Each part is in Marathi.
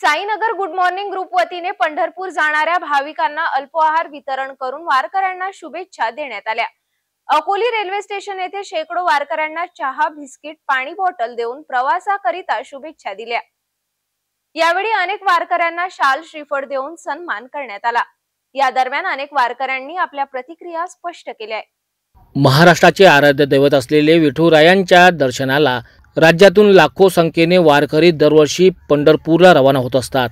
साईनगर गुड मॉर्निंग ग्रुप वतीने पंढरपूर जाणाऱ्या भाविकांना अल्पोआहार वितरण करून वारकऱ्यांना शुभेच्छा देण्यात आल्या। अकोली रेल्वे स्टेशन येथे शेकडो वारकऱ्यांना चहा, बिस्किट, पाणी बॉटल देऊन प्रवासाकरिता शुभेच्छा दिल्या। यावेळी अनेक वारकऱ्यांना शाल, श्रीफळ देऊन सन्मान करण्यात आला। या दरम्यान अनेक वारकऱ्यांनी आपल्या प्रतिक्रिया स्पष्ट केल्या। महाराष्ट्राचे आराध्य दैवत असलेले विठुरायांच्या दर्शनाला राज्यातून लाखो संख्येने वारकरी दरवर्षी पंढरपूरला रवाना होत असतात।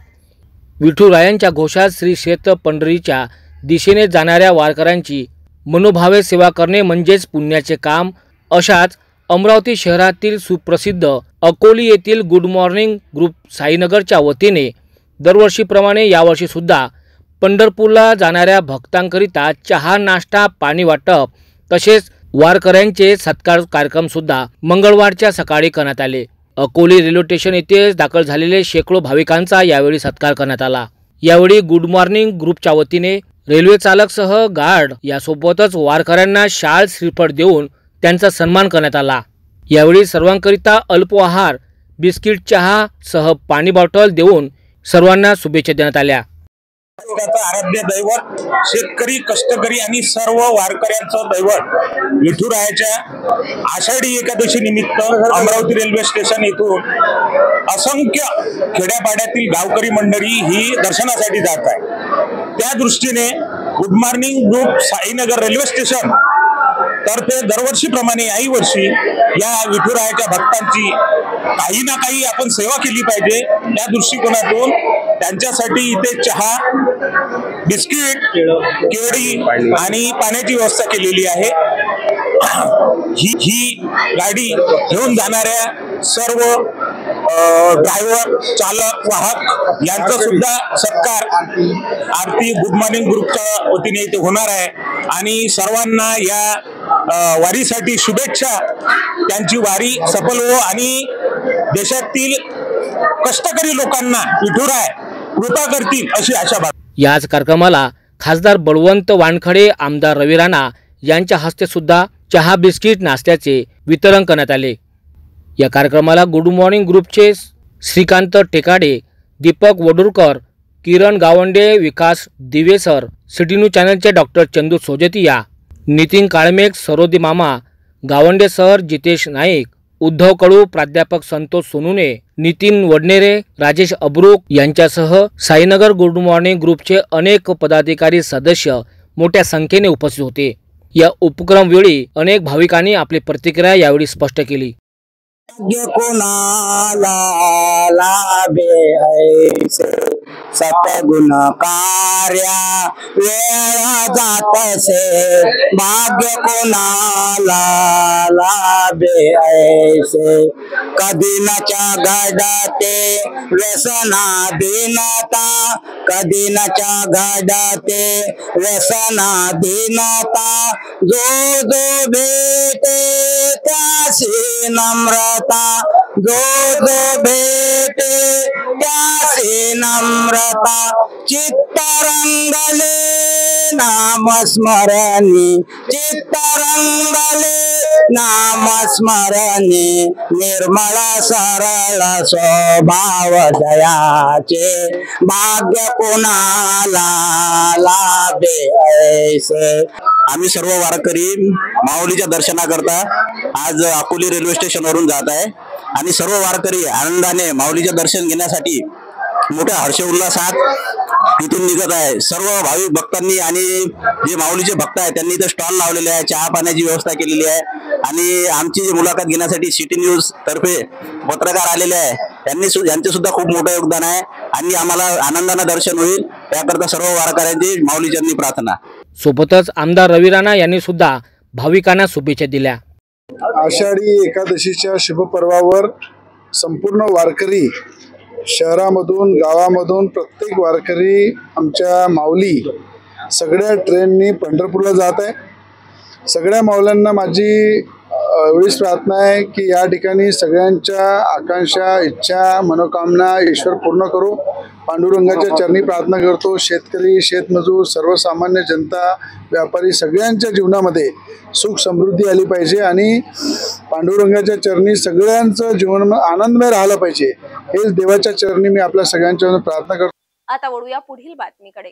विठुरायांच्या घोषात श्री क्षेत्र पंढरीच्या दिशेने जाणाऱ्या वारकऱ्यांची मनोभावे सेवा करणे म्हणजेच पुण्याचे काम। अशाच अमरावती शहरातील सुप्रसिद्ध अकोली येथील गुड मॉर्निंग ग्रुप साईनगरच्या वतीने दरवर्षीप्रमाणे यावर्षी सुद्धा पंढरपूरला जाणाऱ्या भक्तांकरिता चहा, नाश्ता, पाणी वाटप तसेच वारकऱ्यांचे सत्कार कार्यक्रम सुद्धा मंगळवारच्या सकाळी करण्यात आले। अकोली रेल्वे स्टेशन येथे दाखल झालेले शेकडो भाविकांचा यावेळी सत्कार करण्यात आला। यावेळी गुड मॉर्निंग ग्रुपच्या वतीने रेल्वे चालकसह गार्ड यासोबतच वारकऱ्यांना शाल, श्रीफळ देऊन त्यांचा सन्मान करण्यात आला। यावेळी सर्वांकरिता अल्पोआहार, बिस्किट, चहा सह पाणी बॉटल देऊन सर्वांना शुभेच्छा देण्यात आल्या। आराध्य दैवत, शेतकरी, कष्टकरी आणि सर्व वारकऱ्यांचं दैवत विठुरायाच्या आषाढी एकादशी निमित्त अमरावती रेल्वे स्टेशन येथून असंख्य खेड्यापाड्यातील गावकरी मंडळी ही दर्शनासाठी जात आहे। त्या दृष्टीने good morning group Sainagar railway station तर्फे दरवर्षीप्रमाणे याही वर्षी या विठुरायाच्या भक्तांची काही ना काही आपण सेवा केली पाहिजे या दृष्टिकोनातून त्यांच्यासाठी इथे चहा, बिस्किट, केळी आणि पाण्याची व्यवस्था केलेली आहे। ही गाडी घेऊन जाणाऱ्या सर्व ड्रायव्हर, चालक, वाहक यांचा सुद्धा सत्कार आरती गुड मॉर्निंग ग्रुपच्या वतीने इथे होणार आहे आणि सर्वांना या वारीसाठी शुभेच्छा। त्यांची वारी सफल हो आणि देशातील कष्टकरी लोकांना विठुराय कृपा करतील अशी आशा बाळगतो। याच कार्यक्रमाला खासदार बळवंत वानखडे, आमदार रवी राणा यांच्या हस्ते सुद्धा चहा, बिस्किट, नाश्त्याचे वितरण करण्यात आले। या कार्यक्रमाला गुड मॉर्निंग ग्रुपचे श्रीकांत टेकाडे, दीपक वडुरकर, किरण गावंडे, विकास दिवेसर, सिटी न्यूज चॅनलचे डॉक्टर चंदू सोजतिया, नितीन काळमेघ, सरोदी मामा, गावंडे सर, जितेश नाईक, उद्धव कडू, प्राध्यापक संतोष सोनुने, नितीन वडनेरे, राजेश अब्रुक यांच्यासह साईनगर गुड मॉर्निंग ग्रुपचे अनेक पदाधिकारी, सदस्य मोठ्या संख्येने उपस्थित होते। या उपक्रम वेळी अनेक भाविकांनी आपली प्रतिक्रिया यावेळी स्पष्ट केली। कोणाला लाभे ऐसे सतगुण कार्या वेळ जातसे, भाग्य कोणाला लाभे ऐसे कधी नच्या घडते व्यसनाधीनता, कधी नच्या घडते व्यसनाधीनता, जो जो भेटे त्यासी नम्रता, जो जो भेटे त्यासी नम्रता, चित्तरंगले नामस्मरणी, चित्तरंगले नामस्मरणी, निर्मळ सरळ स्वभाव दयाचे, भाग्य कोणाला लाभे ऐसे। आम्ही सर्व वारकरी माऊलीच्या दर्शनाकरता आज अकोली रेल्वे स्टेशनवरून जात आहे आणि सर्व वारकरी आनंदाने माऊलीचे दर्शन घेण्यासाठी मोठ्या हर्षोल्लासात इथून निघत आहे। सर्व भाविक भक्तांनी आणि जे माऊलीचे भक्त आहेत त्यांनी इथे स्टॉल लावलेले आहे, चहा पाण्याची व्यवस्था केलेली आहे आणि आमची मुलाखत घेण्यासाठी सिटी न्यूज तर्फे पत्रकार आलेले आहे, यांचे सुद्धा खूप मोठं योगदान आहे आणि आम्हाला आनंदाने दर्शन होईल याकरता सर्व वारकऱ्यांची माऊलीचरणी प्रार्थना। सोबतच आमदार रवी राणा यांनी सुद्धा भाविकांना शुभेच्छा दिल्या। आषाढी एकादशीच्या शुभपर्वावर संपूर्ण वारकरी शहरामधून, गावामधून प्रत्येक वारकरी आमच्या माऊली सगळ्या ट्रेननी पंढरपूरला जात आहे। सगळ्या माऊल्यांना माझी एवढीच प्रार्थना आहे की या ठिकाणी सगळ्यांच्या आकांक्षा, इच्छा, मनोकामना ईश्वर पूर्ण करो. पांडुरंगाच्या चरणी प्रार्थना करतो. शेतकरी, शेतमजूर, सर्वसामान्य जनता, व्यापारी सगळ्यांच्या जीवनामध्ये सुख समृद्धी आली पाहिजे आणि पांडुरंगाच्या चरणी सगळ्यांचं जीवन आनंदमय राहिलं पाहिजे. हेच देवाच्या चरणी मी आपल्या सगळ्यांच्या प्रार्थना करतो. आता वळूया पुढील बातमीकडे.